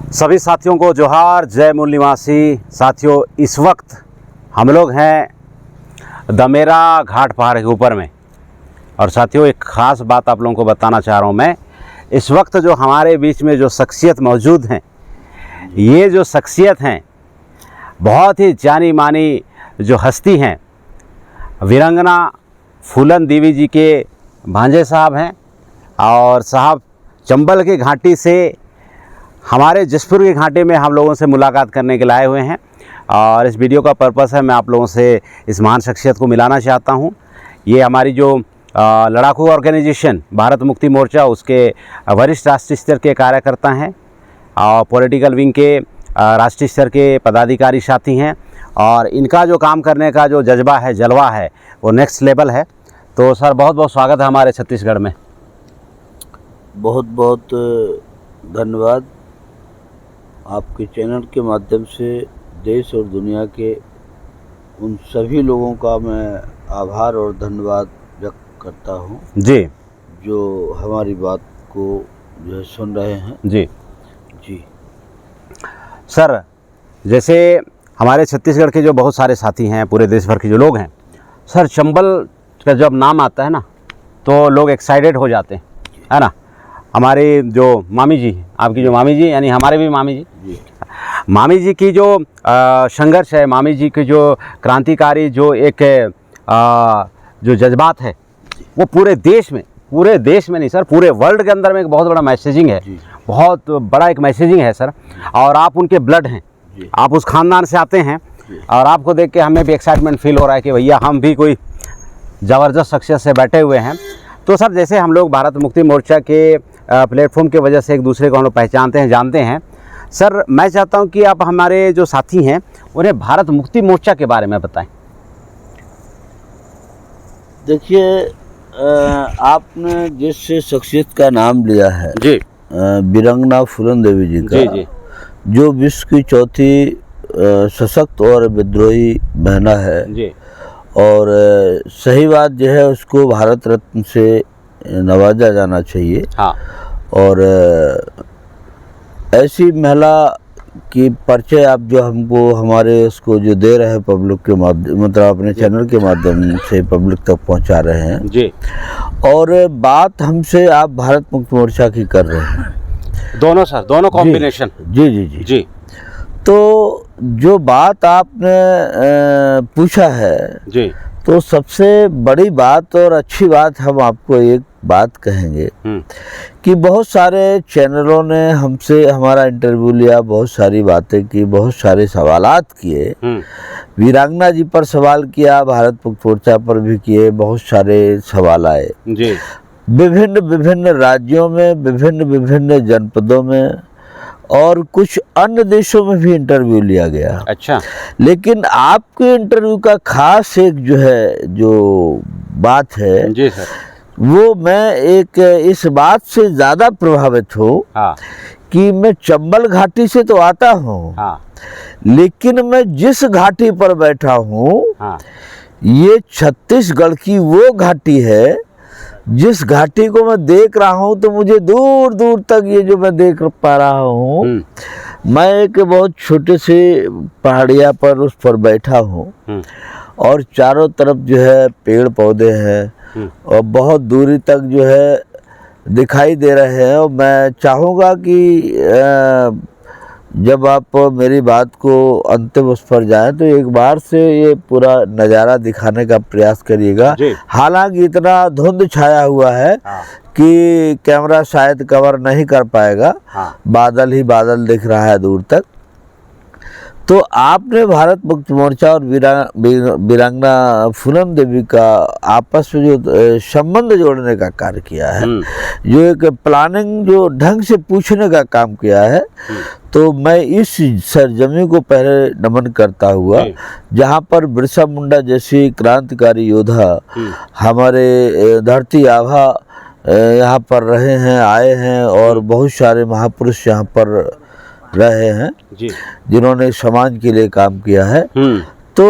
सभी साथियों को जोहार, जय मूल निवासी साथियों। इस वक्त हम लोग हैं दमेरा घाट पहाड़ के ऊपर में। और साथियों, एक ख़ास बात आप लोगों को बताना चाह रहा हूँ मैं। इस वक्त जो हमारे बीच में जो शख्सियत मौजूद हैं, ये जो शख्सियत हैं बहुत ही जानी मानी जो हस्ती हैं, वीरांगना फूलन देवी जी के भांजे साहब हैं। और साहब चंबल की घाटी से हमारे जसपुर की घाटी में हम लोगों से मुलाकात करने के लिए आए हुए हैं। और इस वीडियो का पर्पस है, मैं आप लोगों से इस महान शख्सियत को मिलाना चाहता हूं। ये हमारी जो लड़ाकू ऑर्गेनाइजेशन भारत मुक्ति मोर्चा, उसके वरिष्ठ राष्ट्रीय स्तर के कार्यकर्ता हैं और पॉलिटिकल विंग के राष्ट्रीय स्तर के पदाधिकारी साथी हैं। और इनका जो काम करने का जो जज्बा है, जलवा है, वो नेक्स्ट लेवल है। तो सर, बहुत बहुत स्वागत है हमारे छत्तीसगढ़ में। बहुत बहुत धन्यवाद। आपके चैनल के माध्यम से देश और दुनिया के उन सभी लोगों का मैं आभार और धन्यवाद व्यक्त करता हूं जी, जो हमारी बात को जो है सुन रहे हैं। जी जी सर, जैसे हमारे छत्तीसगढ़ के जो बहुत सारे साथी हैं, पूरे देश भर के जो लोग हैं, सर चंबल का जब नाम आता है ना, तो लोग एक्साइटेड हो जाते हैं, है ना। हमारे जो मामी जी, आपकी जो मामी जी, यानी हमारे भी मामी जी, मामी जी की जो संघर्ष है, मामी जी की जो क्रांतिकारी जो एक जो जज्बात है, वो पूरे देश में नहीं सर, पूरे वर्ल्ड के अंदर में एक बहुत बड़ा मैसेजिंग है, बहुत बड़ा एक मैसेजिंग है सर। और आप उनके ब्लड हैं, आप उस खानदान से आते हैं। और आपको देख के हमें भी एक्साइटमेंट फील हो रहा है कि भैया हम भी कोई ज़बरदस्त शख्सियत से बैठे हुए हैं। तो सर, जैसे हम लोग भारत मुक्ति मोर्चा के प्लेटफॉर्म की वजह से एक दूसरे को हम लोग पहचानते हैं, जानते हैं। सर, मैं चाहता हूं कि आप हमारे जो साथी हैं उन्हें भारत मुक्ति मोर्चा के बारे में बताएं। देखिए, आपने जिस शख्सियत का नाम लिया है जी, वीरांगना फूलन देवी जी का, जी, जो विश्व की चौथी सशक्त और विद्रोही महिला है जी, और सही बात जो है, उसको भारत रत्न से नवाजा जाना चाहिए। हाँ। और ऐसी महिला की परिचय आप जो हमको हमारे उसको जो दे रहे हैं पब्लिक के माध्यम, मतलब अपने चैनल के माध्यम से पब्लिक तक पहुंचा रहे हैं जी। और बात हमसे आप भारत मुक्ति मोर्चा की कर रहे हैं। दोनों सर, दोनों कॉम्बिनेशन। जी जी जी जी। तो जो बात आपने पूछा है जी, तो सबसे बड़ी बात और अच्छी बात हम आपको एक बात कहेंगे कि बहुत सारे चैनलों ने हमसे हमारा इंटरव्यू लिया, बहुत सारी बातें की, बहुत सारे सवालात किए। वीरांगना जी पर सवाल किया, भारत मुक्ति मोर्चा पर भी किए, बहुत सारे सवाल आए जी। विभिन्न राज्यों में, विभिन्न जनपदों में और कुछ अन्य देशों में भी इंटरव्यू लिया गया। अच्छा। लेकिन आपके इंटरव्यू का खास एक जो बात है जी सर, वो मैं एक इस बात से ज़्यादा प्रभावित हूँ कि मैं चंबल घाटी से तो आता हूँ, लेकिन मैं जिस घाटी पर बैठा हूँ, ये छत्तीसगढ़ की वो घाटी है जिस घाटी को मैं देख रहा हूँ। तो मुझे दूर दूर तक ये जो मैं देख पा रहा हूँ, मैं एक बहुत छोटे से पहाड़िया पर उस पर बैठा हूँ और चारों तरफ जो है पेड़ पौधे हैं और बहुत दूरी तक जो है दिखाई दे रहे हैं। और मैं चाहूँगा कि जब आप मेरी बात को अंतिम उस पर जाएं, तो एक बार से ये पूरा नज़ारा दिखाने का प्रयास करिएगा। हालांकि इतना धुंध छाया हुआ है कि कैमरा शायद कवर नहीं कर पाएगा, बादल ही बादल दिख रहा है दूर तक। तो आपने भारत मुक्ति मोर्चा और वीरांगना फूलन देवी का आपस में जो संबंध जोड़ने का कार्य किया है, जो एक प्लानिंग जो ढंग से पूछने का काम किया है, तो मैं इस सरजमी को पहले नमन करता हुआ, जहाँ पर बिरसा मुंडा जैसी क्रांतिकारी योद्धा हमारे धरती आभा यहाँ पर रहे हैं, आए हैं और बहुत सारे महापुरुष यहाँ पर रहे हैं जी, जिन्होंने समाज के लिए काम किया है। तो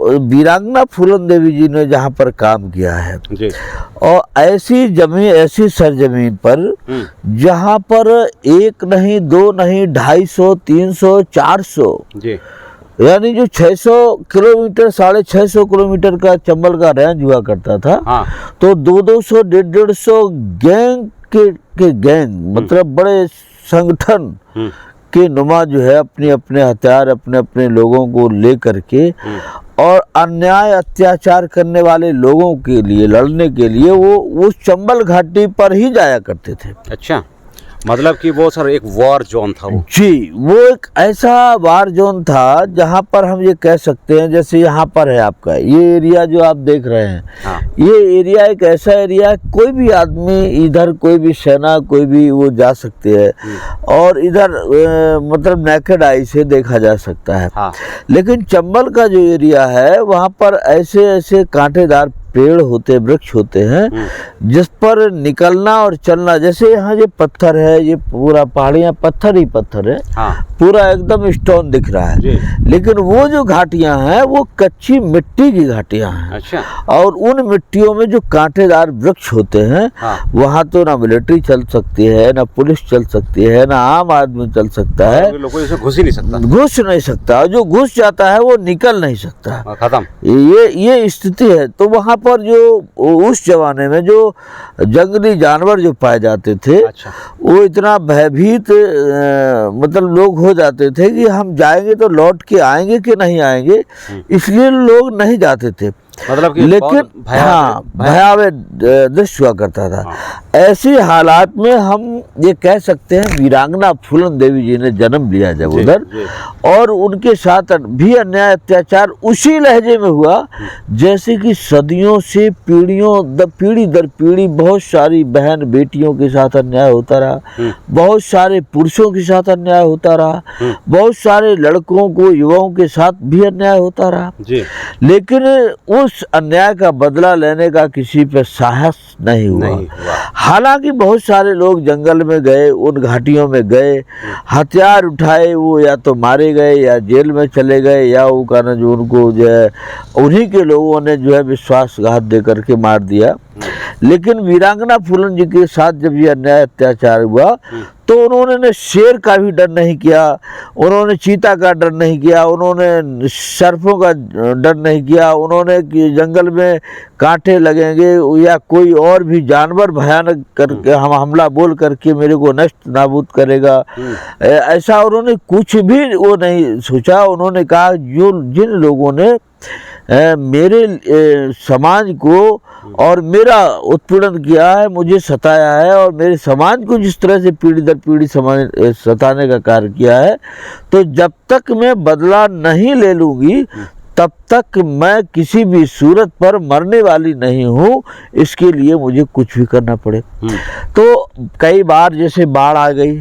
वीरांगना फूलन देवी जी ने जहाँ पर काम किया है जी। और ऐसी जमीन, ऐसी सरजमीन पर जहाँ पर एक नहीं, दो नहीं, 250, 300, 400 जी, यानी जो 600 किलोमीटर, 650 किलोमीटर का चंबल का रेंज हुआ करता था। हाँ। तो 200, 150 गैंग के गैंग, मतलब बड़े संगठन के नुमा जो है अपने अपने हथियार, अपने अपने लोगों को लेकर के और अन्याय अत्याचार करने वाले लोगों के लिए लड़ने के लिए वो उस चंबल घाटी पर ही जाया करते थे। अच्छा, मतलब कि वो सर एक वॉर जोन था वो? जी, वो एक ऐसा वॉर जोन था जहाँ पर हम ये कह सकते हैं, जैसे यहाँ पर है आपका ये एरिया जो आप देख रहे हैं। हाँ। ये एरिया एक ऐसा एरिया है, कोई भी आदमी इधर, कोई भी सेना, कोई भी वो जा सकते हैं और इधर मतलब नेकेड आई से देखा जा सकता है। हाँ। लेकिन चंबल का जो एरिया है वहाँ पर ऐसे ऐसे कांटेदार पेड़ होते, वृक्ष होते हैं जिस पर निकलना और चलना, जैसे यहाँ ये पत्थर है, ये पूरा पहाड़ियाँ पत्थर ही पत्थर है। हाँ। पूरा एकदम स्टोन दिख रहा है, लेकिन वो जो घाटियाँ हैं वो कच्ची मिट्टी की घाटियाँ हैं। अच्छा। और उन मिट्टियों में जो कांटेदार वृक्ष होते हैं। हाँ। वहाँ तो ना मिलिट्री चल सकती है, ना पुलिस चल सकती है, ना आम आदमी चल सकता है। लोगों से घुस ही नहीं सकता, घुस नहीं सकता, जो घुस जाता है वो निकल नहीं सकता, खत्म। ये स्थिति है। तो वहाँ पर जो उस जमाने में जो जंगली जानवर जो पाए जाते थे। अच्छा। वो इतना भयभीत मतलब लोग हो जाते थे कि हम जाएंगे तो लौट के आएंगे कि नहीं आएंगे, इसलिए लोग नहीं जाते थे। मतलब कि लेकिन हाँ, भयावह दृश्य हुआ करता था। हाँ। ऐसी हालात में हम ये कह सकते हैं वीरांगना फूलन देवी जी ने जन्म लिया जब उधर, और उनके साथ भी अन्याय अत्याचार उसी लहजे में हुआ जैसे कि सदियों से पीढ़ी दर पीढ़ी बहुत सारी बहन बेटियों के साथ अन्याय होता रहा, बहुत सारे पुरुषों के साथ अन्याय होता रहा, बहुत सारे लड़कों को, युवाओं के साथ भी अन्याय होता रहा। लेकिन उस अन्याय का बदला लेने का किसी पे साहस नहीं हुआ। हालांकि बहुत सारे लोग जंगल में गए, उन घाटियों में गए, हथियार उठाए, वो या तो मारे गए या जेल में चले गए, या वो कारण जो उनको जो है उन्हीं के लोगों ने जो है विश्वासघात दे करके मार दिया। लेकिन वीरांगना फूलन जी के साथ जब ये अन्याय अत्याचार हुआ तो उन्होंने शेर का भी डर नहीं किया, उन्होंने चीता का डर नहीं किया, उन्होंने सर्पों का डर नहीं किया, उन्होंने जंगल में कांटे लगेंगे या कोई और भी जानवर भयानक करके हम हमला बोल करके मेरे को नष्ट नाबूद करेगा, ऐसा उन्होंने कुछ भी वो नहीं सोचा। उन्होंने कहा जिन लोगों ने मेरे समाज को और मेरा उत्पीड़न किया है, मुझे सताया है और मेरे समाज को जिस तरह से पीढ़ी दर पीढ़ी सताने का कार्य किया है, तो जब तक मैं बदला नहीं ले लूँगी तब तक मैं किसी भी सूरत पर मरने वाली नहीं हूँ, इसके लिए मुझे कुछ भी करना पड़े। तो कई बार जैसे बाढ़ आ गई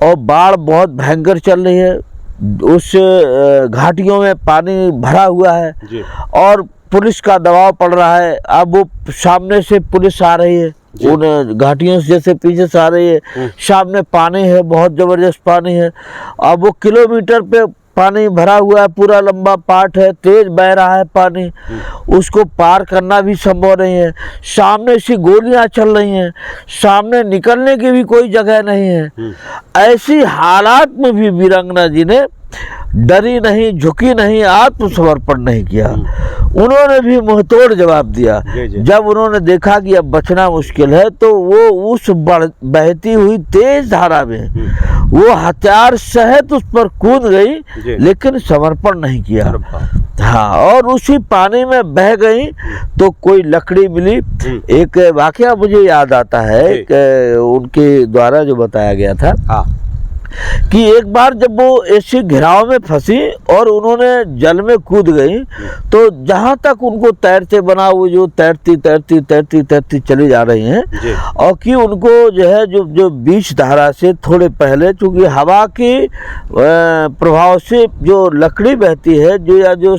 और बाढ़ बहुत भयंकर चल रही है, उस घाटियों में पानी भरा हुआ है और पुलिस का दबाव पड़ रहा है। अब वो सामने से पुलिस आ रही है, उन घाटियों से जैसे पीछे से आ रही है, सामने पानी है, बहुत जबरदस्त पानी है। अब वो किलोमीटर पे पानी भरा हुआ है, पूरा लंबा पार्ट है, तेज बह रहा है पानी, उसको पार करना भी संभव नहीं है। सामने से गोलियां चल रही हैं, सामने निकलने की भी कोई जगह नहीं है। ऐसी हालात में भी वीरांगना जी ने डरी नहीं, झुकी नहीं, आत्मसमर्पण नहीं किया। उन्होंने भी मुंहतोड़ जवाब दिया। जब उन्होंने देखा कि अब बचना मुश्किल है तो वो उस बहती हुई तेज धारा में वो हथियार सहित उस पर कूद गई, लेकिन समर्पण नहीं किया। हाँ, और उसी पानी में बह गई तो कोई लकड़ी मिली। एक वाकया मुझे याद आता है कि उनके द्वारा जो बताया गया था। हाँ। कि एक बार जब वो ऐसे घेराव में फंसी और उन्होंने जल में कूद गई, तो जहाँ तक उनको तैरते बना, वो जो तैरती चली जा रही हैं, और कि उनको जो है जो बीच धारा से थोड़े पहले, चूँकि हवा के प्रभाव से जो लकड़ी बहती है, जो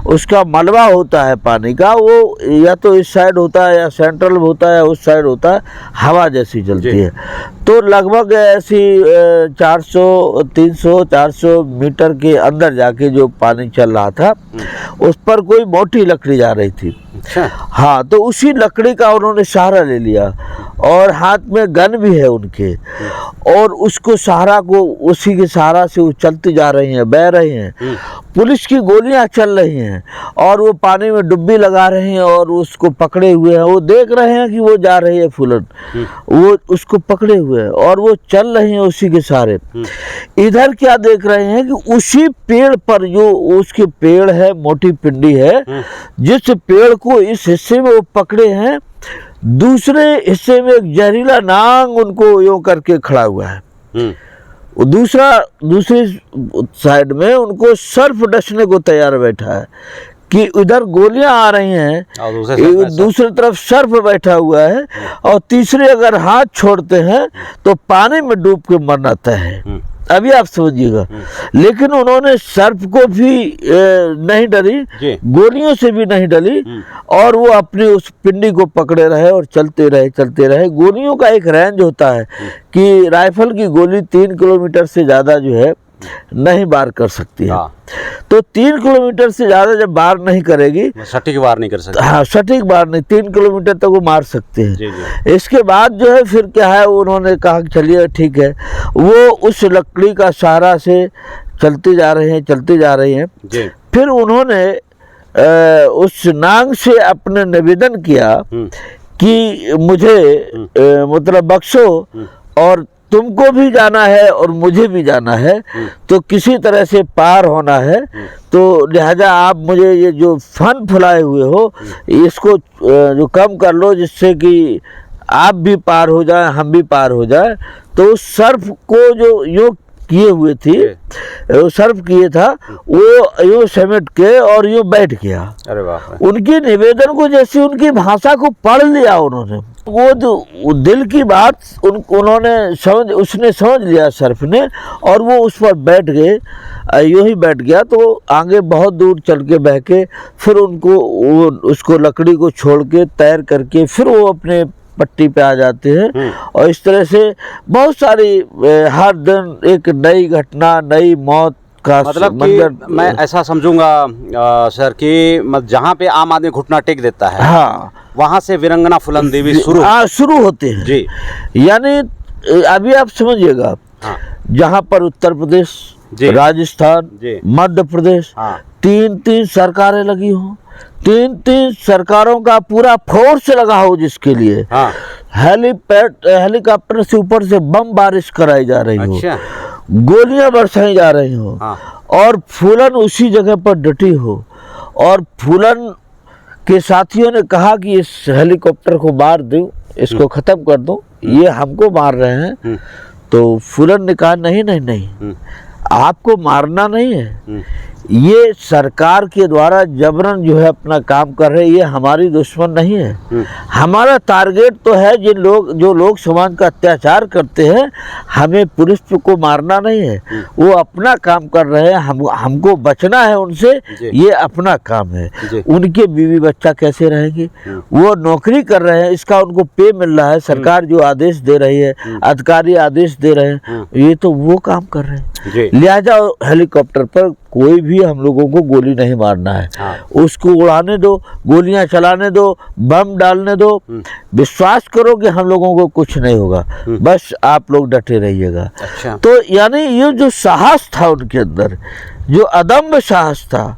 उसका मलबा होता है पानी का, वो या तो इस साइड होता है या सेंट्रल होता है या उस साइड होता है, हवा जैसी चलती है। तो लगभग ऐसी 400 300-400 मीटर के अंदर जाके जो पानी चल रहा था उस पर कोई मोटी लकड़ी जा रही थी। अच्छा। हाँ, तो उसी लकड़ी का उन्होंने सहारा ले लिया और हाथ में गन भी है उनके, और उसको सहारा को उसी के सहारा से वो चलती जा रही हैं, बह रही हैं। पुलिस की गोलियां चल रही हैं और वो पानी में डुब्बी लगा रहे हैं और उसको पकड़े हुए हैं। वो देख रहे हैं कि वो जा रही है फूलन, वो उसको पकड़े हुए हैं और वो चल रहे हैं उसी के सहारे। इधर क्या देख रहे हैं कि उसी पेड़ पर, जो उसके पेड़ है, मोटी पिंडी है, जिस पेड़ को इस हिस्से में वो पकड़े हैं, दूसरे हिस्से में एक जहरीला नांग उनको यूं करके खड़ा हुआ है। दूसरी साइड में उनको सर्फ डसने को तैयार बैठा है कि उधर गोलियां आ रही हैं, दूसरी तरफ सर्फ बैठा हुआ है, और तीसरे अगर हाथ छोड़ते हैं तो पानी में डूब के मरना तय है। अभी आप समझिएगा। लेकिन उन्होंने सर्फ को भी नहीं डरी, गोलियों से भी नहीं डरी, और वो अपनी उस पिंडी को पकड़े रहे और चलते रहे। गोलियों का एक रेंज होता है कि राइफल की गोली 3 किलोमीटर से ज़्यादा जो है नहीं वार कर सकती है। तो 3 किलोमीटर से ज़्यादा जब वार नहीं करेगी, सटीक वार नहीं कर सकती। हाँ, सटीक वार नहीं, 3 किलोमीटर तक वो मार सकते हैं। इसके बाद जो है फिर क्या है, उन्होंने कहा कि चलिए ठीक है, वो उस लकड़ी का सहारा से चलते जा रहे हैं। फिर उन्होंने उस नांग से अपने निवेदन किया कि मुझे मतलब बख्शो, और तुमको भी जाना है और मुझे भी जाना है, तो किसी तरह से पार होना है, तो लिहाजा आप मुझे ये जो फन फैलाए हुए हो इसको जो कम कर लो, जिससे कि आप भी पार हो जाए, हम भी पार हो जाए। तो उस सर्फ को जो यूँ किए हुए थी, वो सर्फ किए था, वो यूँ समेट के और यूँ बैठ गया। अरे बाप रे। उनके निवेदन को, जैसे उनकी भाषा को पढ़ लिया उन्होंने, वो जो दिल की बात उन्होंने उसने समझ लिया सर्फ ने, और वो उस पर बैठ गए, यूँ ही बैठ गया। तो आगे बहुत दूर चल के बह के फिर उसको लकड़ी को छोड़ के तैर करके फिर वो अपने पट्टी पे आ जाते हैं। और इस तरह से बहुत सारी हर दिन एक नई घटना, नई मौत का मतलब कि मैं ऐसा समझूंगा सर कि जहाँ पे आम आदमी घुटना टेक देता है, हाँ, वहाँ से वीरंगना फूलन देवी शुरू होते हैं जी। यानी अभी आप समझिएगा, हाँ, जहाँ पर उत्तर प्रदेश, राजस्थान, मध्य प्रदेश, हाँ, 3-3 सरकारें लगी हों, 3-3 सरकारों का पूरा फोर्स लगा हो, जिसके लिए हाँ, हेलीकॉप्टर से ऊपर से बम बारिश कराई जा रही हो, अच्छा, गोलियां बरसाई जा रही हो, हाँ, और फूलन उसी जगह पर डटी हो, और फूलन के साथियों ने कहा कि इस हेलीकॉप्टर को मार दूं, इसको खत्म कर दूं, ये हमको मार रहे हैं। तो फूलन ने कहा नहीं, आपको मारना नहीं है, ये सरकार के द्वारा जबरन जो है अपना काम कर रहे हैं, ये हमारी दुश्मन नहीं है। हमारा टारगेट तो है जो लोग समाज का अत्याचार करते हैं, हमें पुलिस को मारना नहीं है, वो अपना काम कर रहे हैं, हमको बचना है उनसे, ये अपना काम है। उनके बीवी बच्चा कैसे रहेंगे, वो नौकरी कर रहे हैं, इसका उनको पे मिल रहा है, सरकार जो आदेश दे रही है, अधिकारी आदेश दे रहे हैं, ये तो वो काम कर रहे हैं। लिहाजा हेलीकॉप्टर पर कोई भी हम लोगों को गोली नहीं मारना है, हाँ, उसको उड़ाने दो, गोलियां चलाने दो, बम डालने दो, विश्वास करो कि हम लोगों को कुछ नहीं होगा, बस आप लोग डटे रहिएगा। अच्छा। तो यानी ये जो साहस था उनके अंदर, जो अदम्य साहस था,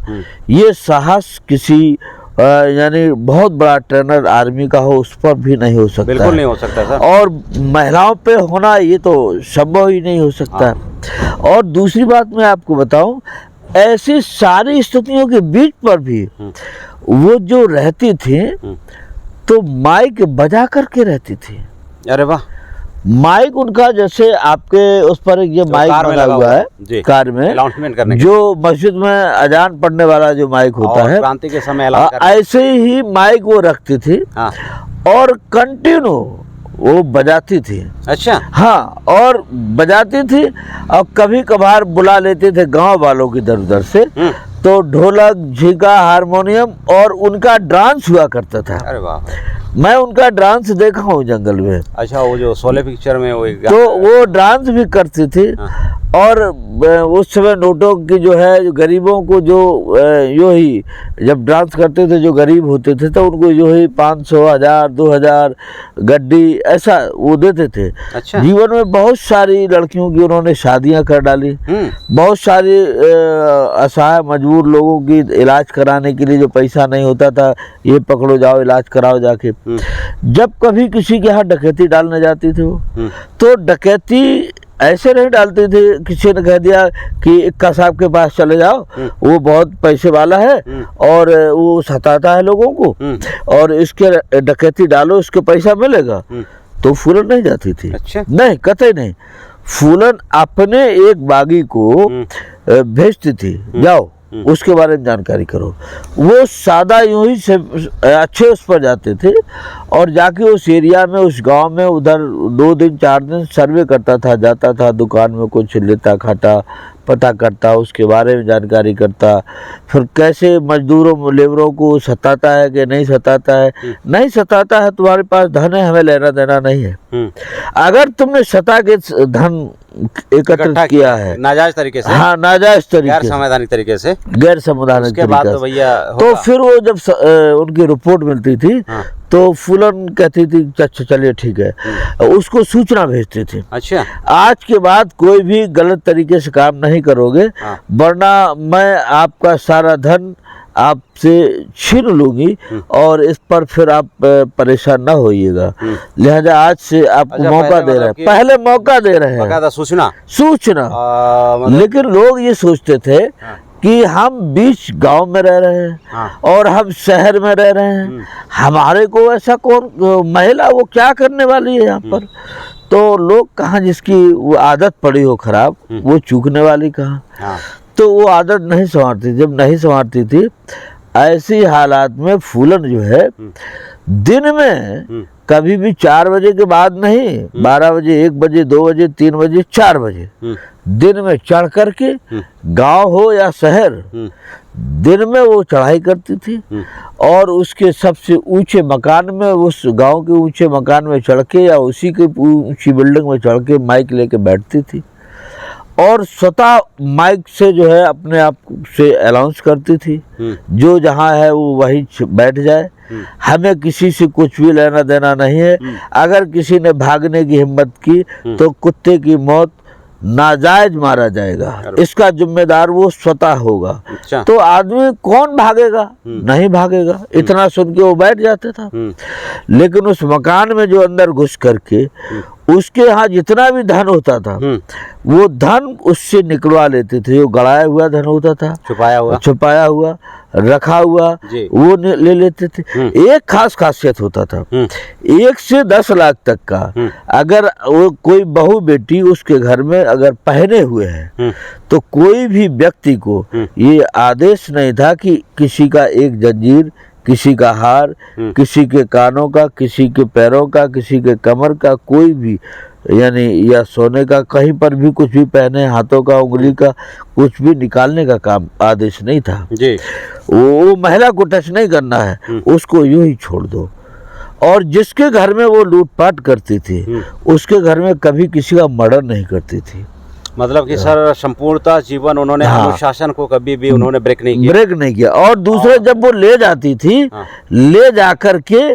ये साहस किसी यानी बहुत बड़ा ट्रेनर आर्मी का हो उस पर भी नहीं हो सकता, बिल्कुल नहीं हो सकता सर। और महिलाओं पे होना ये तो संभव ही नहीं हो सकता। हाँ। और दूसरी बात मैं आपको बताऊं, ऐसी सारी स्थितियों के बीच पर भी वो जो रहती थी तो माइक बजा करके रहती थी। अरे वाह। माइक उनका, जैसे आपके उस पर ये माइक लगा हुआ है कार में, अनाउंसमेंट करने जो मस्जिद में अजान पढ़ने वाला जो माइक होता है, क्रांति के समय ऐसे ही माइक वो रखती थी। हाँ। और कंटिन्यू वो बजाती थी। अच्छा। हाँ, और बजाती थी, और कभी कभार बुला लेते थे गांव वालों की इधर उधर से, तो ढोलक, झींगा, हारमोनियम, और उनका डांस हुआ करता था। अरे वाह। मैं उनका डांस देखा हूँ जंगल में। अच्छा, वो जो शोले पिक्चर में वो तो वो डांस भी करती थी। हाँ। और उस समय नोटों की जो है जो गरीबों को जो यो ही जब डांस करते थे जो गरीब होते थे तो उनको जो ही 500, 1000, 2000 गड्डी ऐसा वो देते थे। अच्छा। जीवन में बहुत सारी लड़कियों की उन्होंने शादियां कर डाली। बहुत सारे असहाय मजबूर लोगों की इलाज कराने के लिए जो पैसा नहीं होता था, ये पकड़ो जाओ इलाज कराओ जाके। जब कभी किसी के यहाँ डकैती डालने जाती थी वो, तो डकैती ऐसे नहीं डालते थे, किसी ने कह दिया कि इक्का साहब के पास चले जाओ, वो बहुत पैसे वाला है और वो सताता है लोगों को, और इसके डकैती डालो इसके पैसा मिलेगा, तो फूलन नहीं जाती थी। अच्छा। नहीं, कतई नहीं। फूलन अपने एक बागी को भेजती थी, जाओ उसके बारे में जानकारी करो। वो सादा यूं ही से अच्छे उस पर जाते थे और जाके उस एरिया में उस गांव में उधर 2 दिन 4 दिन सर्वे करता था, जाता था दुकान में कुछ लेता खाता, पता करता, उसके बारे में जानकारी करता, फिर कैसे मजदूरों लेबरों को सताता है कि नहीं सताता है। नहीं सताता है, तुम्हारे पास धन है, हमें लेना देना नहीं है। अगर तुमने सता के धन एकत्रित किया है नाजायज तरीके से, हाँ नाजायज तरीके, गैर संवैधानिक तरीके से, गैर संवैधानिक तरीके से, तो भैया तो फिर वो जब उनकी रिपोर्ट मिलती थी, हाँ। तो फूलन कहती थी अच्छा चलिए ठीक है, उसको सूचना भेजती थी। अच्छा। आज के बाद कोई भी गलत तरीके से काम नहीं करोगे, हाँ। वरना मैं आपका सारा धन आपसे छीन लूंगी और इस पर फिर आप परेशान ना होइएगा। लिहाजा आज से आपको मौका दे रहे हैं, पहले मौका दे रहे हैं, सूचना। लेकिन लोग ये सोचते थे कि हम बीच गांव में रह रहे हैं, हाँ। और हम शहर में रह रहे हैं, हमारे को ऐसा कौन महिला वो क्या करने वाली है यहाँ पर। तो लोग कहाँ जिसकी वो आदत पड़ी हो खराब, वो चूकने वाली कहाँ। हाँ। तो वो आदत नहीं संवारती। जब नहीं संवारती थी, ऐसी हालात में फूलन जो है दिन में कभी भी 4 बजे के बाद नहीं, 12 बजे, 1 बजे, 2 बजे, 3 बजे, 4 बजे दिन में चढ़ करके, गांव हो या शहर, दिन में वो चढ़ाई करती थी और उसके सबसे ऊंचे मकान में, उस गांव के ऊंचे मकान में चढ़ के या उसी के ऊंची बिल्डिंग में चढ़ के माइक लेके बैठती थी और स्वतः माइक से जो है अपने आप से अनाउंस करती थी, जो जहाँ है वो वहीं बैठ जाए, हमें किसी से कुछ भी लेना देना नहीं है। अगर किसी ने भागने की हिम्मत की तो कुत्ते की मौत नाजायज मारा जाएगा, इसका जिम्मेदार वो स्वतः होगा। अच्छा। तो आदमी कौन भागेगा, नहीं भागेगा, इतना सुन के वो बैठ जाता था। लेकिन उस मकान में जो अंदर घुस करके उसके यहाँ जितना भी धन होता था, वो धन उससे निकलवा लेते थे। जो गड़ाया हुआ धन होता था, छुपाया हुआ रखा हुआ, वो ले लेते थे। एक खास खासियत होता था, 1 से 10 लाख तक का अगर वो कोई बहू बेटी उसके घर में अगर पहने हुए हैं, तो कोई भी व्यक्ति को ये आदेश नहीं था कि किसी का एक जंजीर, किसी का हार, किसी के कानों का, किसी के पैरों का, किसी के कमर का, कोई भी यानी या सोने का कहीं पर भी कुछ भी पहने, हाथों का, उंगली का कुछ भी निकालने का काम आदेश नहीं था जी। वो महिला को टच नहीं करना है, उसको यूं ही छोड़ दो। और जिसके घर में वो लूटपाट करती थी, उसके घर में कभी किसी का मर्डर नहीं करती थी। मतलब कि सर संपूर्णतः जीवन उन्होंने, हाँ। अनुशासन को कभी भी उन्होंने ब्रेक नहीं किया। और दूसरे जब वो ले जाती थी, हाँ। ले जाकर के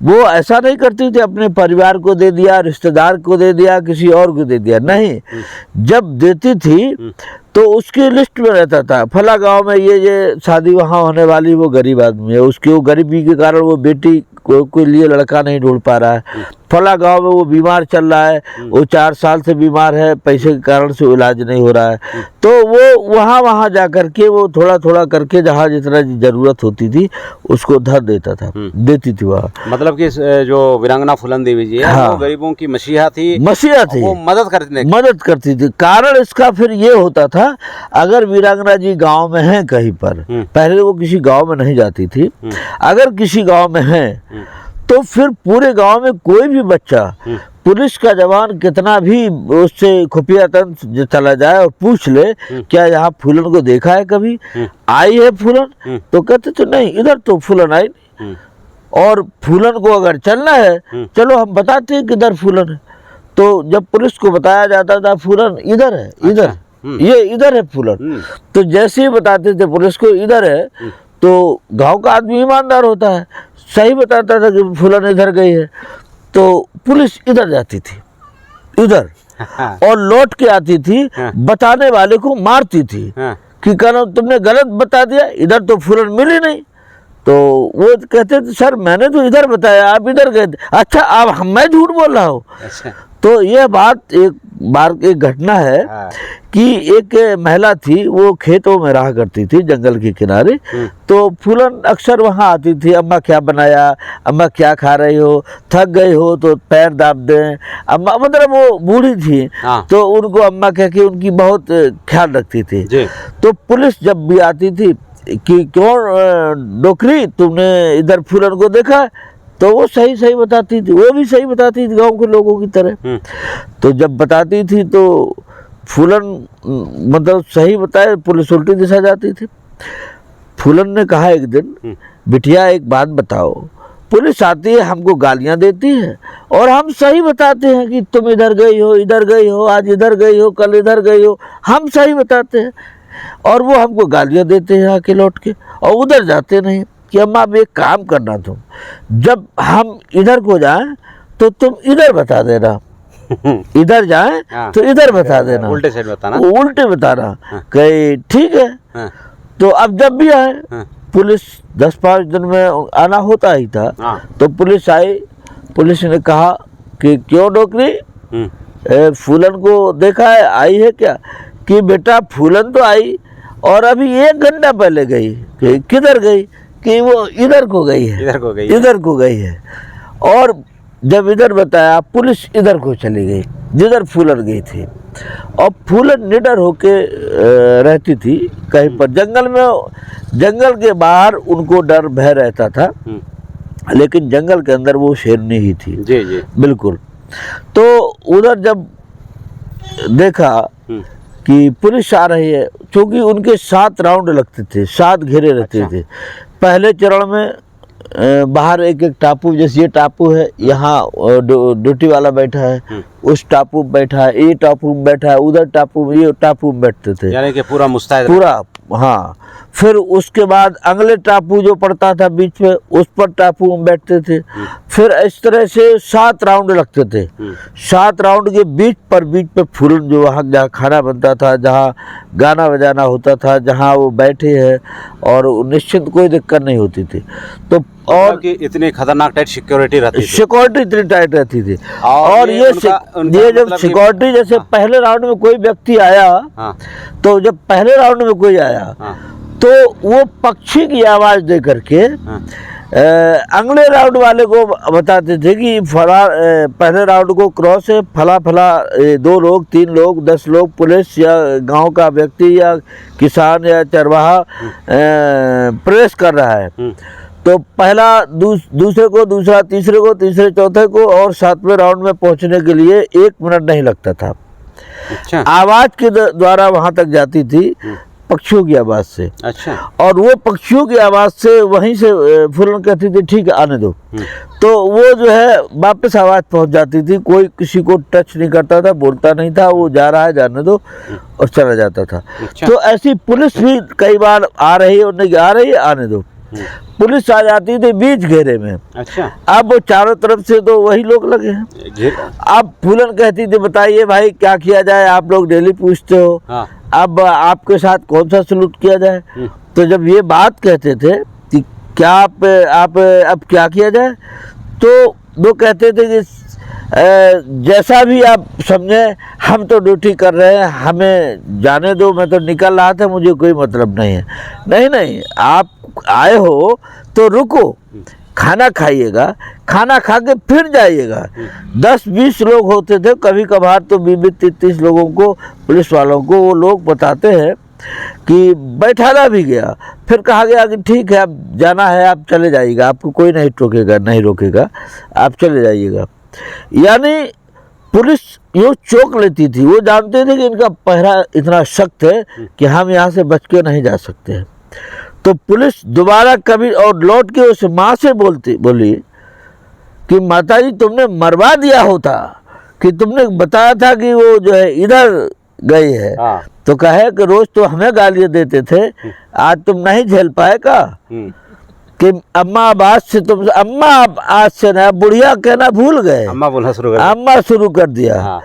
वो ऐसा नहीं करती थी अपने परिवार को दे दिया, रिश्तेदार को दे दिया, किसी और को दे दिया, नहीं। जब देती थी तो उसकी लिस्ट में रहता था, फला गांव में ये शादी वहाँ होने वाली, वो गरीब आदमी है, उसकी वो गरीबी के कारण वो बेटी कोई लिए लड़का नहीं ढूंढ पा रहा है। फला गांव में वो बीमार चल रहा है, वो 4 साल से बीमार है, पैसे के कारण से इलाज नहीं हो रहा है। तो वो वहाँ जा करके वो थोड़ा थोड़ा करके जहाँ जितना जरूरत होती थी उसको धर देता था, देती थी वहाँ। मतलब कि जो वीरांगना फूलन देवी जी है, हाँ। वो गरीबों की मसीहा थी, वो मदद करती थी। कारण इसका फिर ये होता था, अगर वीरांगना जी गांव में हैं कहीं पर, पहले वो किसी गांव में नहीं जाती थी, अगर किसी गांव में हैं तो फिर पूरे गांव में कोई भी बच्चा, पुलिस का जवान कितना भी उससे खुफिया तंत्र चला जाए और पूछ ले क्या यहाँ फूलन को देखा है, कभी आई है फूलन, तो कहते तो नहीं, इधर तो फूलन आई नहीं। और फूलन को अगर चलना है, चलो हम बताते हैं किधर फूलन है, तो जब पुलिस को बताया जाता था फूलन इधर है, इधर ये इधर है फूलन, तो जैसे ही बताते थे पुलिस को इधर है, तो गांव का आदमी ईमानदार होता है, सही बताता था कि फूलन इधर गई है, तो पुलिस इधर जाती थी, इधर, और लौट के आती थी, बताने वाले को मारती थी कि कहना तुमने गलत बता दिया, इधर तो फूलन मिली नहीं। तो वो कहते थे सर मैंने तो इधर बताया, आप इधर गए थे। अच्छा अब मैं झूठ बोल रहा हूँ। तो यह बात एक बार एक घटना है कि एक महिला थी, वो खेतों में रहा करती थी जंगल के किनारे, तो फूलन अक्सर वहाँ आती थी, अम्मा क्या बनाया, अम्मा क्या खा रही हो, थक गई हो तो पैर दाब दें अम्मा, मतलब वो बूढ़ी थी तो उनको अम्मा कह के उनकी बहुत ख्याल रखती थी। तो पुलिस जब भी आती थी कि क्यों डोकरी तुमने इधर फूलन को देखा, तो वो सही सही बताती थी, वो भी सही बताती थी गांव के लोगों की तरह। तो जब बताती थी तो फूलन मतलब सही बताए, पुलिस उल्टी दिशा जाती थी। फूलन ने कहा एक दिन, बिटिया एक बात बताओ, पुलिस आती है हमको गालियां देती है और हम सही बताते हैं कि तुम इधर गई हो, इधर गई हो, आज इधर गई हो, कल इधर गई हो, हम सही बताते हैं, और वो हमको गालियां देते हैं आके लौट के, और उधर जाते नहीं कि अम्मा अब एक काम करना, तुम जब हम इधर को जाएं तो तुम इधर बता देना, इधर जाएं तो इधर बता देना, उल्टे साइड बताना, उल्टे बताना। कहे ठीक है। तो अब जब भी आए पुलिस 10-5 दिन में आना होता ही था, तो पुलिस आई, पुलिस ने कहा कि क्यों डोकरी फूलन को देखा है, आई है क्या? कि बेटा फूलन तो आई और अभी 1 घंटा पहले गई। कि किधर गई? कि वो इधर को गई है, इधर को गई है। और जब इधर बताया पुलिस इधर को चली गई जिधर फूलन गई थी, और फूलन निडर होके रहती थी कहीं पर जंगल में, जंगल के बाहर उनको डर भय रहता था, लेकिन जंगल के अंदर वो शेरनी ही थी। जी जी बिल्कुल। तो उधर जब देखा कि पुलिस आ रही है, क्योंकि उनके 7 राउंड लगते थे, 7 घेरे रहते थे। पहले चरण में बाहर एक एक टापू, जैसे ये टापू है, यहाँ ड्यूटी वाला बैठा है, उस टापू में बैठा है, ये टापू में बैठा है, उधर टापू में, ये टापू में बैठते थे, यानी कि पूरा मुस्तैद पूरा। हाँ, फिर उसके बाद अगले टापू जो पड़ता था बीच में, उस पर टापू में बैठते थे। फिर इस तरह से 7 राउंड लगते थे। 7 राउंड के बीच पे फूलन जो वहाँ जहाँ खाना बनता था, जहाँ गाना बजाना होता था, जहाँ वो बैठे हैं, और निश्चित कोई दिक्कत नहीं होती थी। तो और इतनी खतरनाक टाइट सिक्योरिटी रहती थी, सिक्योरिटी इतनी टाइट रहती थी। और ये जब सिक्योरिटी, जैसे पहले राउंड में कोई व्यक्ति आया, तो जब पहले राउंड में कोई आया तो वो पक्षी की आवाज दे करके अगले राउंड वाले को बताते थे कि फला पहले राउंड को क्रॉस है, फला फला 2 लोग 3 लोग 10 लोग पुलिस या गांव का व्यक्ति या किसान या चरवाहा प्रेस कर रहा है। तो पहला दूसरे को, दूसरा तीसरे को, तीसरे चौथे को, और 7वें राउंड में पहुंचने के लिए 1 मिनट नहीं लगता था। अच्छा। आवाज के द्वारा वहां तक जाती थी, पक्षियों की आवाज से। अच्छा। और वो पक्षियों की आवाज से वहीं से फूलन कहती थी ठीक है आने दो, तो वो जो है वापस आवाज पहुंच जाती थी, कोई किसी को टच नहीं करता था, बोलता नहीं था, वो जा रहा है जाने दो, और चला जाता था। अच्छा। तो ऐसी पुलिस भी कई बार आ रही है, उन्हें आ रही है आने दो, पुलिस आ जाती थी बीच घेरे में। अच्छा। अब वो चारों तरफ से तो वही लोग लगे हैं। अब फूलन कहती थी बताइए भाई क्या किया जाए, आप लोग डेली पूछते हो, अब आपके साथ कौन सा सलूट किया जाए। तो जब ये बात कहते थे कि क्या आप अब क्या किया जाए, तो वो कहते थे कि जैसा भी आप समझे, हम तो ड्यूटी कर रहे हैं, हमें जाने दो, मैं तो निकल रहा था, मुझे कोई मतलब नहीं है। नहीं, आप आए हो तो रुको, खाना खाइएगा, खाना खा के फिर जाइएगा। 10-20 लोग होते थे, कभी कभार तो 20-30 लोगों को, पुलिस वालों को वो लोग बताते हैं कि बैठाना भी गया, फिर कहा गया कि ठीक है अब जाना है, आप चले जाइएगा, आपको कोई नहीं रोकेगा, आप चले जाइएगा। यानी पुलिस यूँ चौंक लेती थी, वो जानते थे कि इनका पहरा इतना सख्त है कि हम यहाँ से बच के नहीं जा सकते हैं। तो पुलिस दोबारा कभी, और लौट के उस माँ से बोली कि माताजी तुमने मरवा दिया होता कि तुमने बताया था कि वो जो है इधर गई है। हाँ। तो कहे कि रोज तो हमें गालियां देते थे, आज तुम नहीं झेल पाए का कि अम्मा आज से तुम अम्मा आज से ना बुढ़िया कहना भूल गए, अम्मा बोलना शुरू कर अम्मा शुरू कर दिया। हाँ।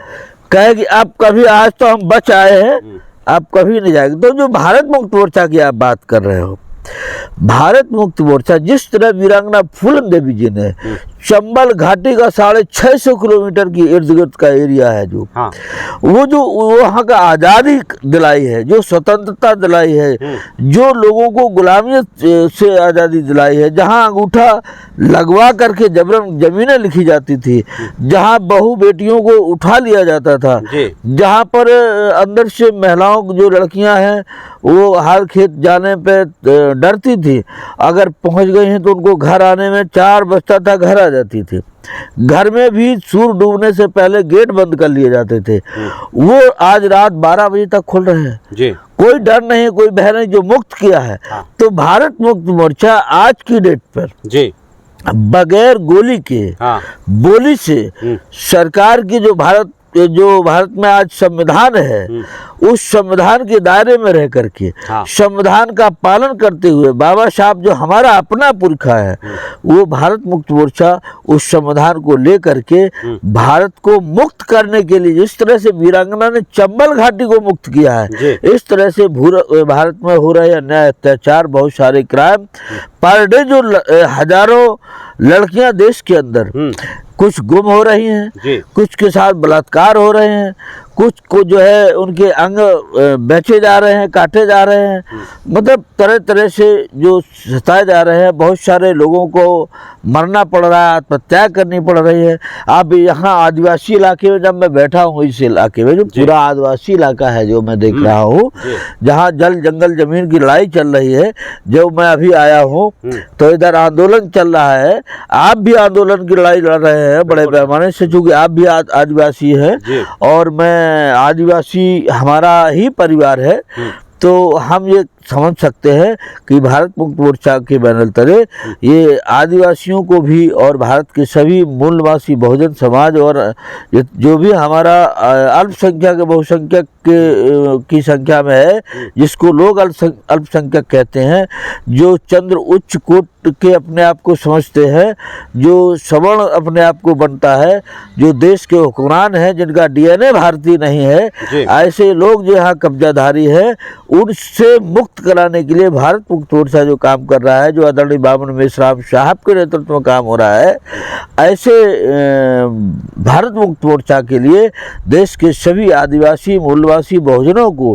कहे कि अब कभी आज तो हम बच आए हैं, अब कभी नहीं जाएंगे। तो जो भारत मुक्त मोर्चा की आप बात कर रहे हो, भारत मुक्त मोर्चा जिस तरह वीरांगना फूलन देवी जी ने चंबल घाटी का 650 किलोमीटर की इर्द गिर्द का एरिया है जो, हाँ। वो जो वहाँ का आज़ादी दिलाई है, जो स्वतंत्रता दिलाई है, जो लोगों को गुलामियत से आज़ादी दिलाई है, जहाँ अंगूठा लगवा करके जबरन जमीनें लिखी जाती थी, जहाँ बहू बेटियों को उठा लिया जाता था, जहाँ पर अंदर से महिलाओं जो लड़कियाँ हैं वो हर खेत जाने पे डरती थी, अगर पहुँच गई हैं तो उनको घर आने में 4 बजता था, घर आ जाती थी। घर में भी सूर्य डूबने से पहले गेट बंद कर लिए जाते थे। वो आज रात 12 बजे तक खुल रहे हैं जी। कोई डर नहीं, कोई भय नहीं, जो मुक्त किया है। हाँ। तो भारत मुक्त मोर्चा आज की डेट पर जी बगैर गोली के, हाँ, बोली से सरकार की जो भारत में आज संविधान है, उस संविधान के दायरे में रह करके, हाँ, संविधान का पालन करते हुए बाबा साहब जो हमारा अपना पुरखा है, वो भारत मुक्त मोर्चा उस संविधान को लेकर के भारत को मुक्त करने के लिए, जिस तरह से वीरांगना ने चंबल घाटी को मुक्त किया है, इस तरह से भारत में हो रहे अन्याय अत्याचार, बहुत सारे क्राइम पर डे, जो हजारों लड़कियां देश के अंदर कुछ गुम हो रही हैं, कुछ के साथ बलात्कार हो रहे हैं, कुछ को जो है उनके अंग बेचे जा रहे हैं, काटे जा रहे हैं, मतलब तरह तरह से जो सताए जा रहे हैं। बहुत सारे लोगों को मरना पड़ रहा है, आत्महत्या करनी पड़ रही है। अब यहाँ आदिवासी इलाके में जब मैं बैठा हूँ, इस इलाके में जो पूरा आदिवासी इलाका है जो मैं देख रहा हूँ, जहाँ जल जंगल जमीन की लड़ाई चल रही है, जो मैं अभी आया हूँ तो इधर आंदोलन चल रहा है। आप भी आंदोलन की लड़ाई लड़ रहे हैं बड़े पैमाने से, चूंकि आप भी आदिवासी हैं और मैं आदिवासी हमारा ही परिवार है, तो हम ये समझ सकते हैं कि भारत मुक्त मोर्चा के बैनर तले ये आदिवासियों को भी और भारत के सभी मूल निवासी बहुजन समाज और जो भी हमारा अल्पसंख्यक बहुसंख्यक की संख्या में है, जिसको लोग अल्पसंख्यक कहते हैं, जो चंद्र उच्च कोट के अपने आप को समझते हैं, जो सवर्ण अपने आप को बनता है, जो देश के हुक्मरान हैं, जिनका डीएनए भारतीय नहीं है, ऐसे लोग जो यहाँ कब्जाधारी है, उनसे मुक्त कराने के लिए भारत मुक्त मोर्चा जो काम कर रहा है, जो आदरणीय बामन मेश्राम साहब के नेतृत्व में काम हो रहा है, ऐसे भारत मुक्त मोर्चा के लिए देश के सभी आदिवासी मूलवासी बहुजनों को,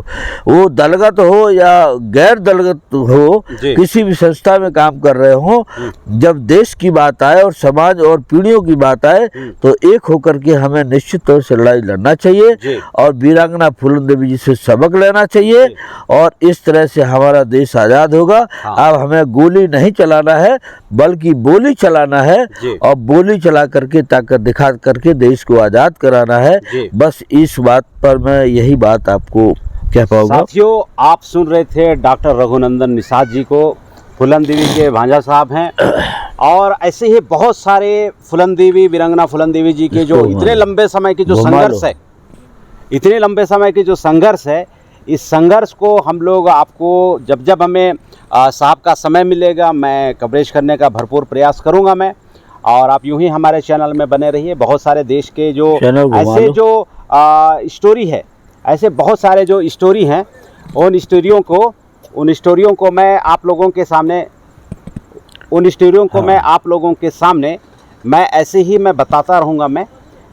वो दलगत हो या गैर दलगत हो, किसी भी संस्था में काम कर रहे हो, जब देश की बात आए और समाज और पीढ़ियों की बात आए तो एक होकर के हमें निश्चित तौर से लड़ाई लड़ना चाहिए और वीरांगना फूलन देवी जी से सबक लेना चाहिए, और इस तरह से हमारा देश आज़ाद होगा। हाँ। अब हमें गोली नहीं चलाना है, बल्कि बोली चलाना है, और बोली चला करके ताकत दिखा करके देश को आज़ाद कराना है। बस इस बात पर मैं यही बात आपको कह पाऊंगा। साथियों, आप सुन रहे थे डॉक्टर रघुनंदन निषाद जी को, फूलन देवी के भांजा साहब हैं, और ऐसे ही बहुत सारे फूलन देवी, वीरांगना फूलन देवी जी के जो इतने लंबे समय की जो संघर्ष है, इतने लंबे समय की जो संघर्ष है, इस संघर्ष को हम लोग आपको जब जब हमें साहब का समय मिलेगा, मैं कवरेज करने का भरपूर प्रयास करूंगा मैं, और आप यूं ही हमारे चैनल में बने रहिए। बहुत सारे देश के जो ऐसे जो स्टोरी है, ऐसे बहुत सारे जो स्टोरी हैं, उन स्टोरियों को मैं आप लोगों के सामने मैं ऐसे ही मैं बताता रहूँगा मैं,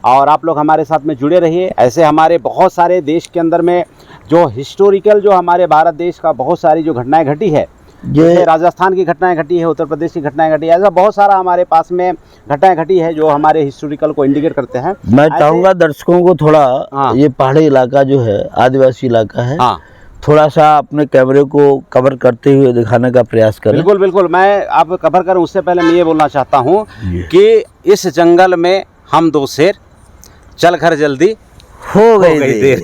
और आप लोग हमारे साथ में जुड़े रहिए। ऐसे हमारे बहुत सारे देश के अंदर में जो हिस्टोरिकल, जो हमारे भारत देश का बहुत सारी जो घटनाएं घटी है, जैसे राजस्थान की घटनाएं घटी है, उत्तर प्रदेश की घटनाएं घटी है, ऐसा बहुत सारा हमारे पास में घटनाएं घटी है जो हमारे हिस्टोरिकल को इंडिकेट करते हैं। मैं चाहूँगा दर्शकों को थोड़ा, हाँ, ये पहाड़ी इलाका जो है, आदिवासी इलाका है, हाँ, थोड़ा सा अपने कैमरे को कवर करते हुए दिखाने का प्रयास करें। बिल्कुल बिल्कुल, मैं आप कवर करूं उससे पहले मैं ये बोलना चाहता हूं कि इस जंगल में हम दो शेर, चल घर जल्दी हो गई देर।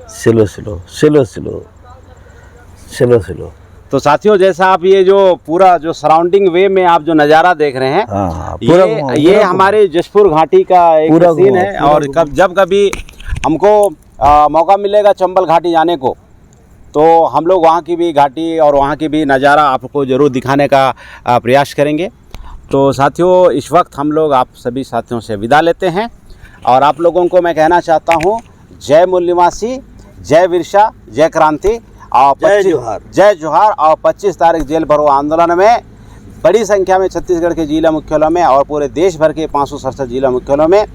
Slow slow slow slow slow slow. तो साथियों, जैसा आप ये जो पूरा जो सराउंडिंग वे में आप जो नज़ारा देख रहे हैं, ये हमारे जशपुर घाटी का एक सीन है। और जब कभी हमको मौका मिलेगा चंबल घाटी जाने को, तो हम लोग वहाँ की भी घाटी और वहाँ की भी नज़ारा आपको ज़रूर दिखाने का प्रयास करेंगे। तो साथियों, इस वक्त हम लोग आप सभी साथियों से विदा लेते हैं और आप लोगों को मैं कहना चाहता हूँ, जय मूल निवासी, जय बिरसा, जय क्रांति और जय जोहार। और 25 तारीख जेल भरो आंदोलन में बड़ी संख्या में छत्तीसगढ़ के जिला मुख्यालयों में और पूरे देश भर के 567 जिला मुख्यालयों में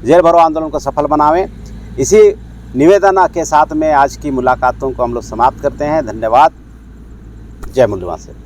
जेल भरो आंदोलन को सफल बनावें। इसी निवेदन के साथ में आज की मुलाकातों को हम लोग समाप्त करते हैं। धन्यवाद। जय मूल निवासी।